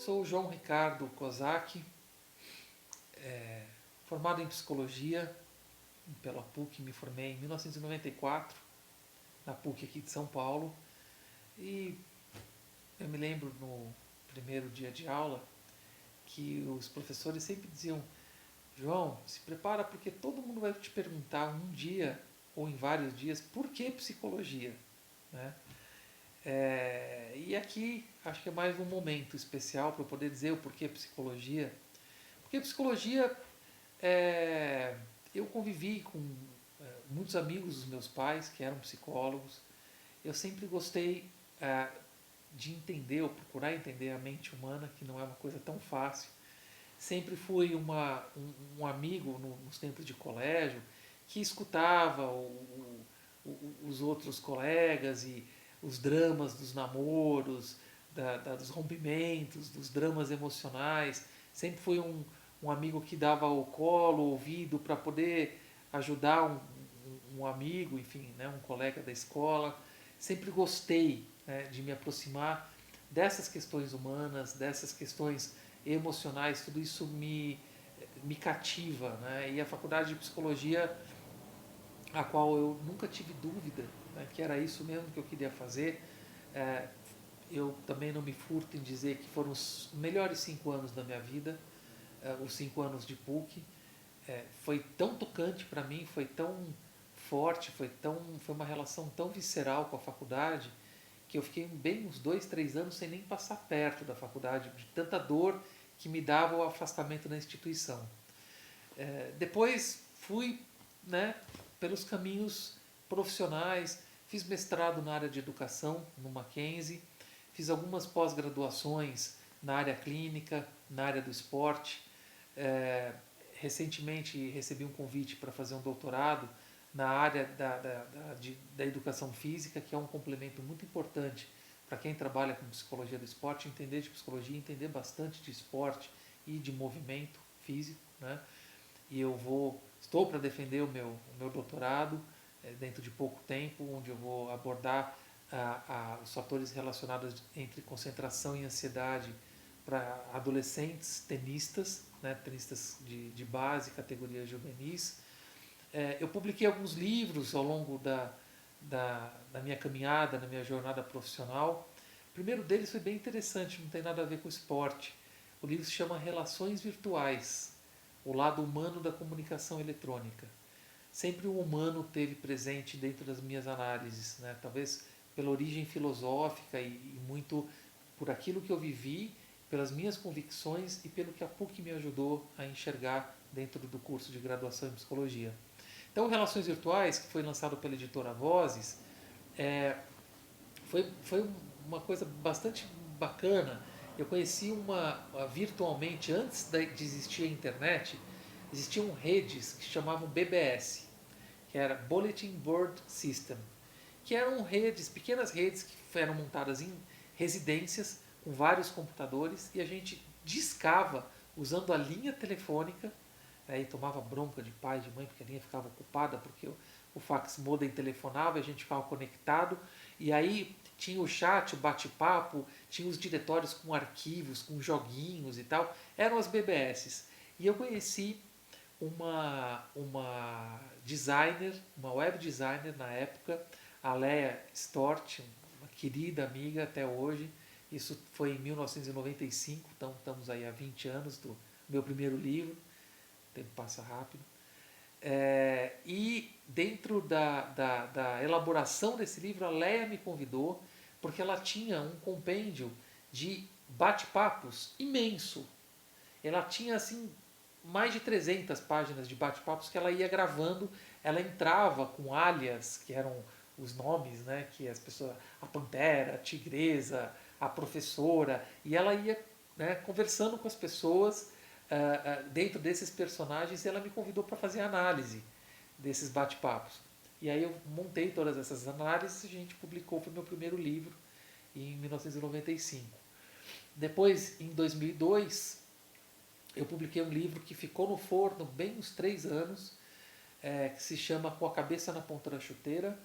Sou o João Ricardo Kozak, formado em Psicologia pela PUC, me formei em 1994, na PUC aqui de São Paulo, e eu me lembro no primeiro dia de aula que os professores sempre diziam: João, se prepara porque todo mundo vai te perguntar um dia ou em vários dias por que psicologia, né? E aqui acho que é mais um momento especial para eu poder dizer o porquê psicologia. Porque psicologia, é, eu convivi com muitos amigos dos meus pais que eram psicólogos. Eu sempre gostei de entender ou procurar entender a mente humana, que não é uma coisa tão fácil. Sempre fui um amigo nos tempos de colégio que escutava os outros colegas e os dramas dos namoros, dos rompimentos, dos dramas emocionais. Sempre fui um amigo que dava o colo, o ouvido para poder ajudar um amigo, enfim, né, um colega da escola. Sempre gostei, né, de me aproximar dessas questões humanas, dessas questões emocionais, tudo isso me cativa, né? E a faculdade de psicologia, a qual eu nunca tive dúvida, né, que era isso mesmo que eu queria fazer. É, eu também não me furto em dizer que foram os melhores 5 anos da minha vida, os 5 anos de PUC. Foi tão tocante para mim, foi tão forte, foi uma relação tão visceral com a faculdade que eu fiquei bem uns 2, 3 anos sem nem passar perto da faculdade, de tanta dor que me dava o afastamento da instituição. Depois fui, né, pelos caminhos profissionais, fiz mestrado na área de educação no Mackenzie, fiz algumas pós-graduações na área clínica, na área do esporte. É, Recentemente recebi um convite para fazer um doutorado na área da educação física, que é um complemento muito importante para quem trabalha com psicologia do esporte, entender de psicologia, entender bastante de esporte e de movimento físico, né? E estou para defender o meu doutorado dentro de pouco tempo, onde eu vou abordar os fatores relacionados entre concentração e ansiedade para adolescentes tenistas, né, tenistas de base, categorias juvenis. Eu publiquei alguns livros ao longo da minha caminhada, na minha jornada profissional. O primeiro deles foi bem interessante, não tem nada a ver com esporte. O livro se chama Relações Virtuais, o lado humano da comunicação eletrônica. Sempre o humano teve presente dentro das minhas análises, né? Talvez pela origem filosófica e muito por aquilo que eu vivi, pelas minhas convicções e pelo que a PUC me ajudou a enxergar dentro do curso de graduação em psicologia. Então, Relações Virtuais, que foi lançado pela editora Vozes, é, foi uma coisa bastante bacana. Eu conheci virtualmente, antes de existir a internet, existiam redes que se chamavam BBS, que era Bulletin Board System, que eram redes, pequenas redes que eram montadas em residências com vários computadores e a gente discava usando a linha telefônica. Aí tomava bronca de pai, de mãe, porque a linha ficava ocupada, porque o fax modem telefonava e a gente ficava conectado. E aí tinha o chat, o bate-papo, tinha os diretórios com arquivos, com joguinhos e tal. Eram as BBS. E eu conheci uma designer, uma web designer na época, a Leia Stort, uma querida amiga até hoje. Isso foi em 1995, então estamos aí há 20 anos do meu primeiro livro. O tempo passa rápido. E dentro da elaboração desse livro, a Leia me convidou porque ela tinha um compêndio de bate-papos imenso. Ela tinha assim mais de 300 páginas de bate-papos que ela ia gravando. Ela entrava com alias, que eram os nomes, né, que as pessoas, a Pantera, a Tigresa, a Professora, e ela ia, né, conversando com as pessoas dentro desses personagens, e ela me convidou para fazer análise desses bate-papos. E aí eu montei todas essas análises e a gente publicou, foi meu primeiro livro em 1995. Depois, em 2002, eu publiquei um livro que ficou no forno bem uns 3 anos, que se chama Com a Cabeça na Ponta da Chuteira,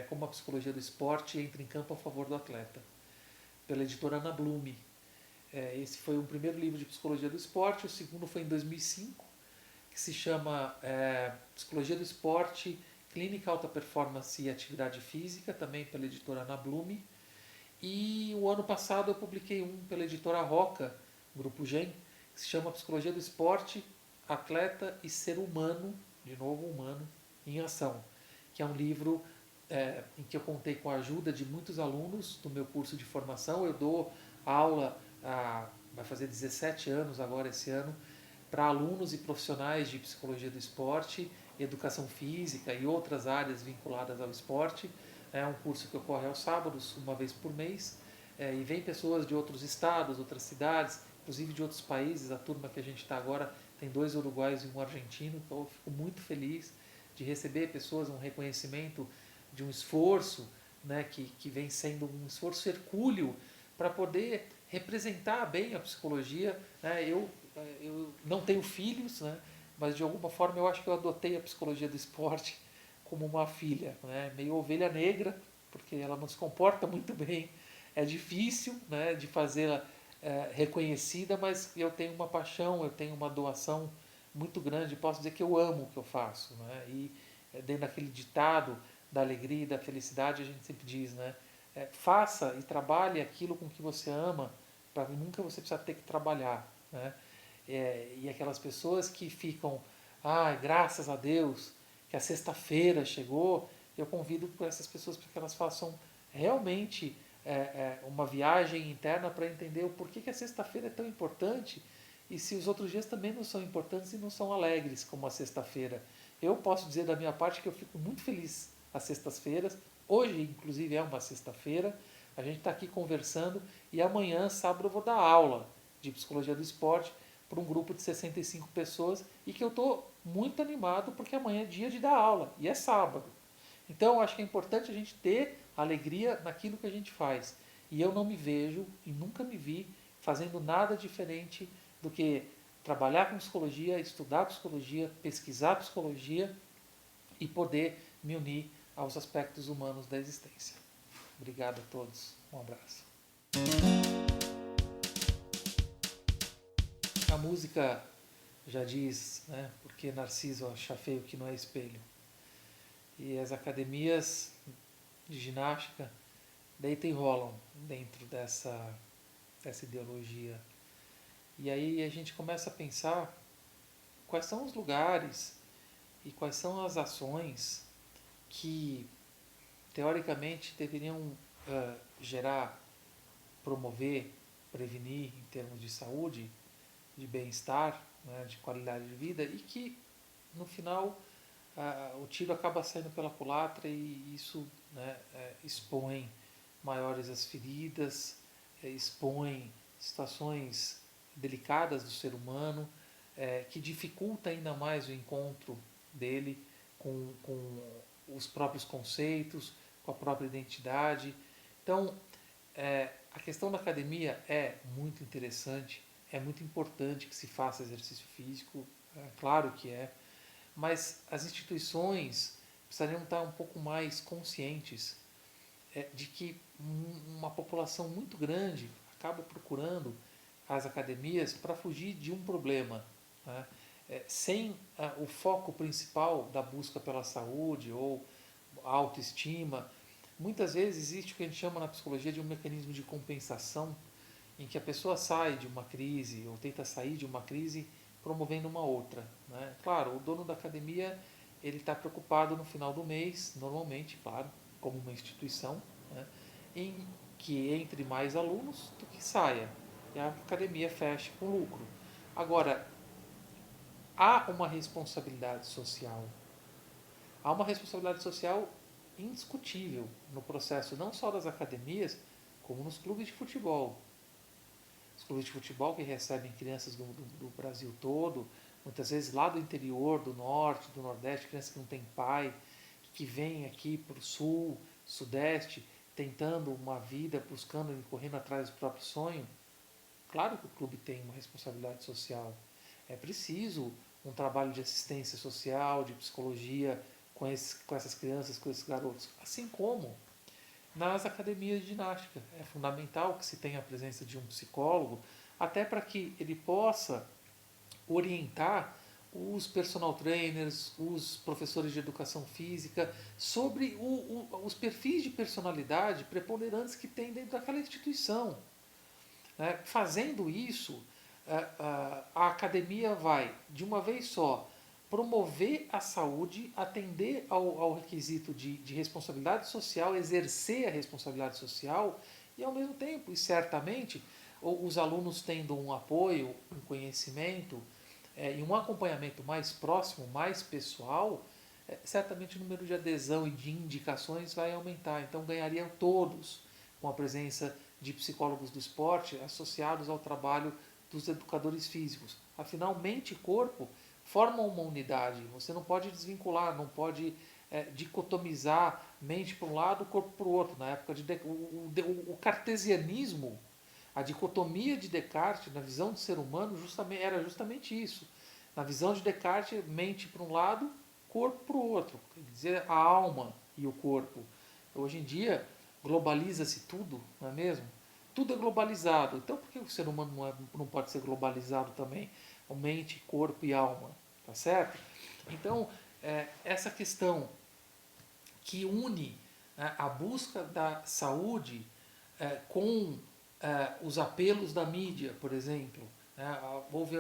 como a psicologia do esporte entra em campo a favor do atleta, pela editora Ana Blume. Esse foi o primeiro livro de psicologia do esporte. O segundo foi em 2005, que se chama Psicologia do Esporte, Clínica, Alta Performance e Atividade Física, também pela editora Ana Blume. E o ano passado eu publiquei um pela editora Roca, Grupo GEM, que se chama Psicologia do Esporte, Atleta e Ser Humano, de novo humano, em Ação, que é um livro em que eu contei com a ajuda de muitos alunos do meu curso de formação. Eu dou aula vai fazer 17 anos agora esse ano, para alunos e profissionais de psicologia do esporte, educação física e outras áreas vinculadas ao esporte. É um curso que ocorre aos sábados, uma vez por mês, e vem pessoas de outros estados, outras cidades, inclusive de outros países. A turma que a gente está agora tem 2 uruguaios e um argentino, então eu fico muito feliz de receber pessoas, um reconhecimento de um esforço, né, que vem sendo um esforço hercúleo para poder representar bem a psicologia. Né? Eu não tenho filhos, né, mas de alguma forma eu acho que eu adotei a psicologia do esporte como uma filha, né, meio ovelha negra, porque ela não se comporta muito bem, é difícil, né, de fazê-la reconhecida, mas eu tenho uma paixão, eu tenho uma doação muito grande, posso dizer que eu amo o que eu faço. Né, e dentro daquele ditado da alegria e da felicidade, a gente sempre diz, né, faça e trabalhe aquilo com que você ama, para nunca você precisar ter que trabalhar. Né? E aquelas pessoas que ficam, graças a Deus que a sexta-feira chegou, eu convido por essas pessoas para que elas façam realmente uma viagem interna para entender o porquê que a sexta-feira é tão importante e se os outros dias também não são importantes e não são alegres como a sexta-feira. Eu posso dizer da minha parte que eu fico muito feliz às sextas-feiras. Hoje, inclusive, é uma sexta-feira. A gente está aqui conversando e amanhã, sábado, eu vou dar aula de psicologia do esporte para um grupo de 65 pessoas e que eu estou muito animado porque amanhã é dia de dar aula e é sábado. Então, eu acho que é importante a gente ter alegria naquilo que a gente faz. E eu não me vejo e nunca me vi fazendo nada diferente do que trabalhar com psicologia, estudar psicologia, pesquisar psicologia e poder me unir aos aspectos humanos da existência. Obrigado a todos. Um abraço. A música já diz, né, porque Narciso acha feio que não é espelho. E as academias de ginástica deitam e rolam dentro dessa ideologia. E aí a gente começa a pensar quais são os lugares e quais são as ações que teoricamente deveriam gerar, promover, prevenir em termos de saúde, de bem-estar, né, de qualidade de vida, e que no final o tiro acaba saindo pela culatra e isso, né, expõe maiores as feridas, expõe situações delicadas do ser humano, que dificulta ainda mais o encontro dele com os próprios conceitos, com a própria identidade. Então, a questão da academia é muito interessante, é muito importante que se faça exercício físico, claro que é, mas as instituições precisariam estar um pouco mais conscientes de que uma população muito grande acaba procurando as academias para fugir de um problema, né? Sem o foco principal da busca pela saúde ou autoestima. Muitas vezes existe o que a gente chama na psicologia de um mecanismo de compensação, em que a pessoa sai de uma crise ou tenta sair de uma crise promovendo uma outra. Né? Claro, o dono da academia ele está preocupado no final do mês, normalmente, claro, como uma instituição, né? Em que entre mais alunos do que saia. E a academia feche com lucro. Agora, há uma responsabilidade social. Há uma responsabilidade social indiscutível no processo não só das academias, como nos clubes de futebol. Os clubes de futebol que recebem crianças do Brasil todo, muitas vezes lá do interior, do norte, do nordeste, crianças que não têm pai, que vêm aqui para o sul, sudeste, tentando uma vida, buscando e correndo atrás do próprio sonho. Claro que o clube tem uma responsabilidade social. É preciso um trabalho de assistência social, de psicologia com essas crianças, com esses garotos. Assim como nas academias de ginástica. É fundamental que se tenha a presença de um psicólogo até para que ele possa orientar os personal trainers, os professores de educação física, sobre os perfis de personalidade preponderantes que tem dentro daquela instituição. Né? Fazendo isso, a academia vai, de uma vez só, promover a saúde, atender ao requisito de responsabilidade social, exercer a responsabilidade social e, ao mesmo tempo, e certamente, os alunos tendo um apoio, um conhecimento e um acompanhamento mais próximo, mais pessoal, certamente o número de adesão e de indicações vai aumentar. Então, ganhariam todos com a presença de psicólogos do esporte associados ao trabalho dos educadores físicos. Afinal, mente e corpo formam uma unidade. Você não pode desvincular, não pode dicotomizar mente para um lado, corpo para o outro. Na época o cartesianismo, a dicotomia de Descartes na visão do ser humano era justamente isso. Na visão de Descartes, mente para um lado, corpo para o outro. Quer dizer, a alma e o corpo. Hoje em dia, globaliza-se tudo, não é mesmo? Tudo é globalizado. Então, por que o ser humano não pode ser globalizado também? Mente, corpo e alma. Tá certo? Então, essa questão que une a busca da saúde com os apelos da mídia, por exemplo. Houve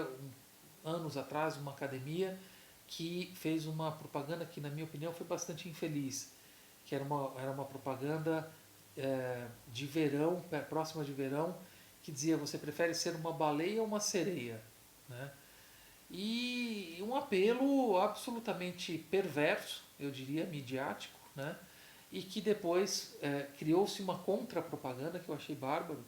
anos atrás uma academia que fez uma propaganda que, na minha opinião, foi bastante infeliz, que era uma propaganda de verão, próxima de verão, que dizia: você prefere ser uma baleia ou uma sereia? Né? E um apelo absolutamente perverso, eu diria, midiático, né? E que depois criou-se uma contra-propaganda que eu achei bárbaro,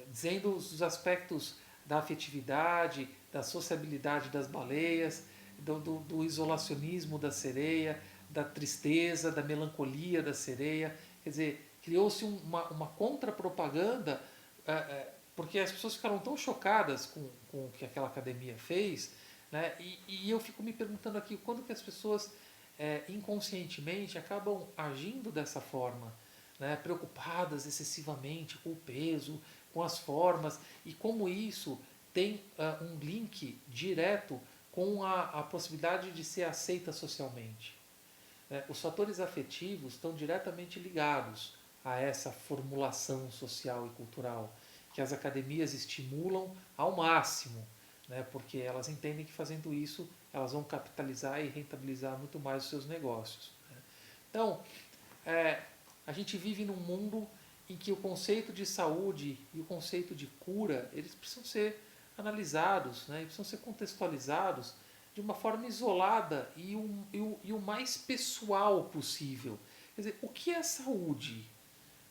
dizendo os aspectos da afetividade, da sociabilidade das baleias, do isolacionismo da sereia, da tristeza, da melancolia da sereia. Quer dizer, criou-se uma contra-propaganda, porque as pessoas ficaram tão chocadas com o que aquela academia fez, né? E eu fico me perguntando aqui, quando que as pessoas inconscientemente acabam agindo dessa forma, né? Preocupadas excessivamente com o peso, com as formas, e como isso tem um link direto com a possibilidade de ser aceita socialmente. Os fatores afetivos estão diretamente ligados a essa formulação social e cultural, que as academias estimulam ao máximo, né, porque elas entendem que fazendo isso elas vão capitalizar e rentabilizar muito mais os seus negócios. Né. Então, a gente vive num mundo em que o conceito de saúde e o conceito de cura, eles precisam ser analisados, né, e precisam ser contextualizados de uma forma isolada e o mais pessoal possível. Quer dizer, o que é saúde?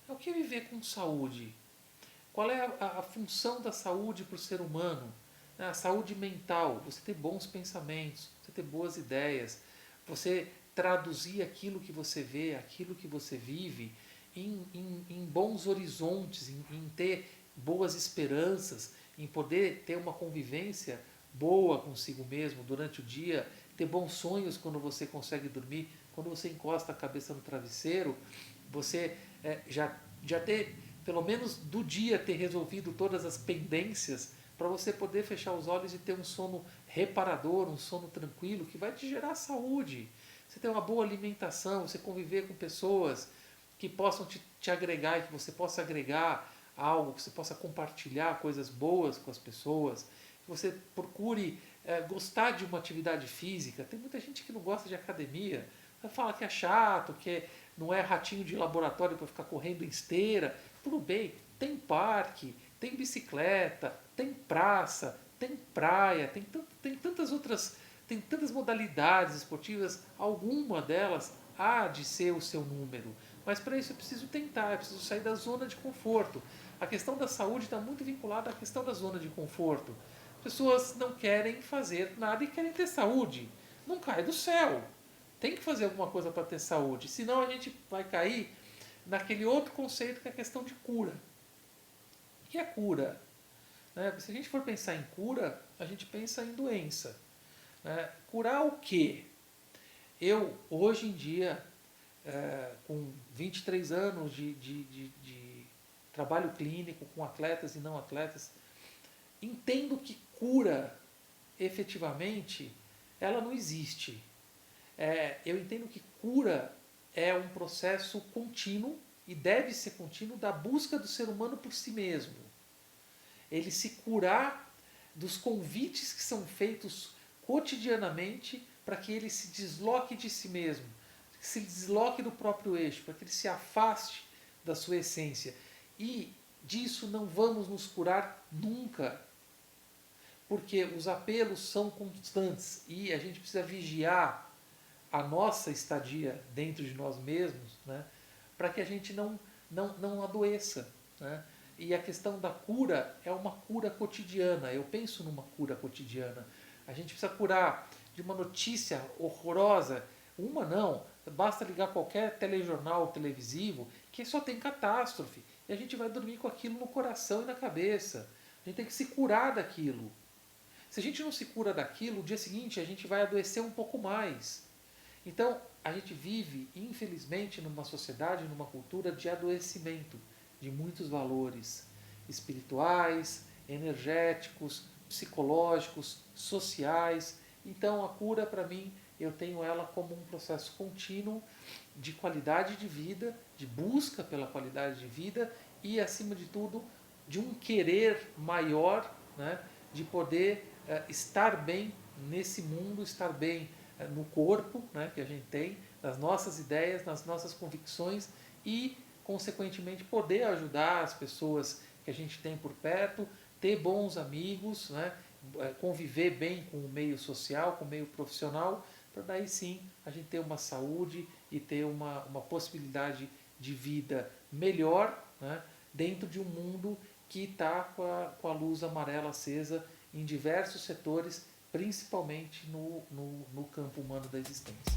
O que é viver com saúde? Qual é a função da saúde para o ser humano? A saúde mental, você ter bons pensamentos, você ter boas ideias, você traduzir aquilo que você vê, aquilo que você vive, em bons horizontes, em ter boas esperanças, em poder ter uma convivência boa consigo mesmo durante o dia, ter bons sonhos quando você consegue dormir, quando você encosta a cabeça no travesseiro, você já ter, pelo menos do dia, ter resolvido todas as pendências para você poder fechar os olhos e ter um sono reparador, um sono tranquilo, que vai te gerar saúde. Você ter uma boa alimentação, você conviver com pessoas que possam te agregar e que você possa agregar algo, que você possa compartilhar coisas boas com as pessoas, que você procure gostar de uma atividade física. Tem muita gente que não gosta de academia, fala que é chato, que não é ratinho de laboratório para ficar correndo em esteira. Tudo bem, tem parque, tem bicicleta, tem praça, tem praia, tem tantas outras, tem tantas modalidades esportivas, alguma delas há de ser o seu número. Mas para isso eu preciso tentar, eu preciso sair da zona de conforto. A questão da saúde está muito vinculada à questão da zona de conforto. As pessoas não querem fazer nada e querem ter saúde. Não cai do céu. Tem que fazer alguma coisa para ter saúde, senão a gente vai cair naquele outro conceito que é a questão de cura. O que é cura? Se a gente for pensar em cura, a gente pensa em doença. Curar o quê? Eu, hoje em dia, com 23 anos de trabalho clínico com atletas e não atletas, entendo que cura, efetivamente, ela não existe. Eu entendo que cura é um processo contínuo e deve ser contínuo da busca do ser humano por si mesmo. Ele se curar dos convites que são feitos cotidianamente para que ele se desloque de si mesmo, que se desloque do próprio eixo, para que ele se afaste da sua essência. E disso não vamos nos curar nunca, porque os apelos são constantes e a gente precisa vigiar a nossa estadia dentro de nós mesmos, né, para que a gente não adoeça. Né? E a questão da cura é uma cura cotidiana. Eu penso numa cura cotidiana. A gente precisa curar de uma notícia horrorosa. Uma não, basta ligar qualquer telejornal televisivo que só tem catástrofe. E a gente vai dormir com aquilo no coração e na cabeça. A gente tem que se curar daquilo. Se a gente não se cura daquilo, no dia seguinte a gente vai adoecer um pouco mais. Então, a gente vive, infelizmente, numa sociedade, numa cultura de adoecimento de muitos valores espirituais, energéticos, psicológicos, sociais. Então, a cura, para mim, eu tenho ela como um processo contínuo de qualidade de vida, de busca pela qualidade de vida e, acima de tudo, de um querer maior, né, de poder estar bem nesse mundo, estar bem no corpo, né, que a gente tem, nas nossas ideias, nas nossas convicções e, consequentemente, poder ajudar as pessoas que a gente tem por perto, ter bons amigos, né, conviver bem com o meio social, com o meio profissional, para daí sim a gente ter uma saúde e ter uma possibilidade de vida melhor, né, dentro de um mundo que está com a luz amarela acesa em diversos setores, principalmente no campo humano da existência.